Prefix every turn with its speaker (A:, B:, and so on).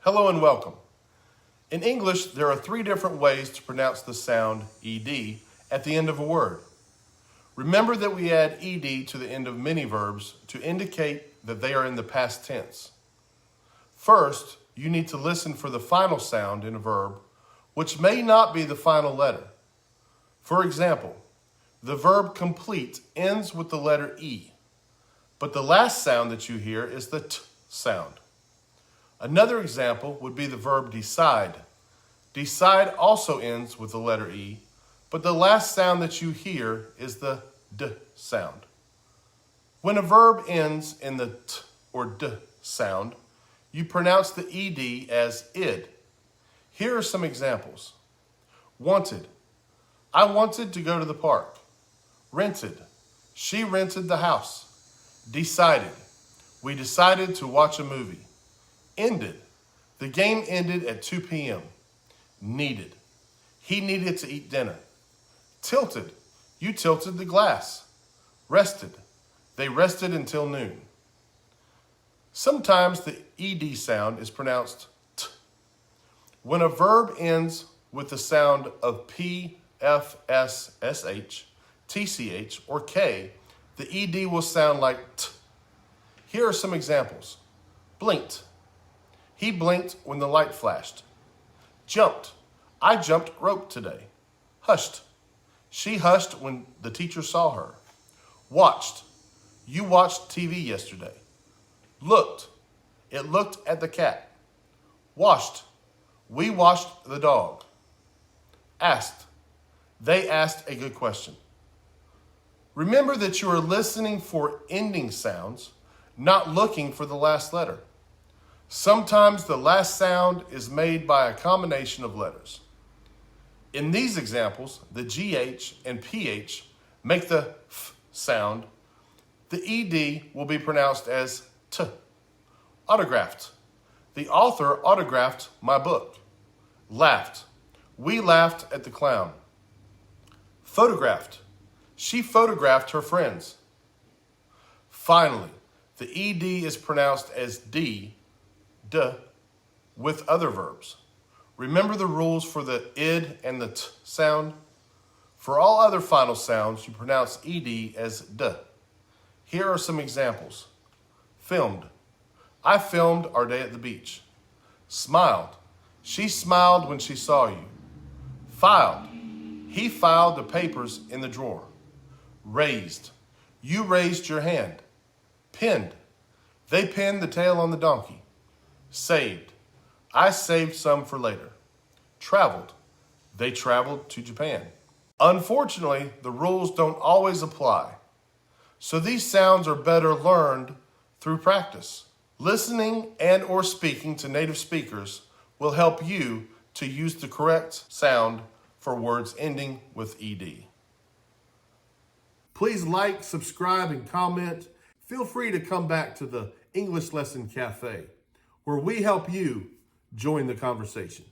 A: Hello and welcome. In English, there are 3 different ways to pronounce the sound ed at the end of a word. Remember that we add ed to the end of many verbs to indicate that they are in the past tense. First, you need to listen for the final sound in a verb, which may not be the final letter. For example, the verb complete ends with the letter E, but the last sound that you hear is the T sound. Another example would be the verb decide. Decide also ends with the letter E, but the last sound that you hear is the D sound. When a verb ends in the T or D sound, you pronounce the ED as id. Here are some examples. Wanted. I wanted to go to the park. Rented. She rented the house. Decided. We decided to watch a movie. Ended. The game ended at 2 p.m. Needed. He needed to eat dinner. Tilted. You tilted the glass. Rested. They rested until noon. Sometimes the ed sound is pronounced t. When a verb ends with the sound of p, f, s, sh, tch, or k, the ed will sound like t. Here are some examples. Blinked. He blinked when the light flashed. Jumped. I jumped rope today. Hushed. She hushed when the teacher saw her. Watched. You watched TV yesterday. Looked. It looked at the cat. Washed. We washed the dog. Asked. They asked a good question. Remember that you are listening for ending sounds, not looking for the last letter. Sometimes the last sound is made by a combination of letters. In these examples, the GH and PH make the F sound. The ED will be pronounced as T. Autographed. The author autographed my book. Laughed. We laughed at the clown. Photographed. She photographed her friends. Finally, the ED is pronounced as D, with other verbs. Remember the rules for the id and the t sound? For all other final sounds, you pronounce ed as d. Here are some examples. Filmed. I filmed our day at the beach. Smiled. She smiled when she saw you. Filed. He filed the papers in the drawer. Raised. You raised your hand. Pinned. They pinned the tail on the donkey. Saved. I saved some for later. Traveled. They traveled to Japan. Unfortunately, the rules don't always apply. So these sounds are better learned through practice. Listening and or speaking to native speakers will help you to use the correct sound for words ending with ed. Please like, subscribe, and comment. Feel free to come back to the English Lesson Cafe, where we help you join the conversation.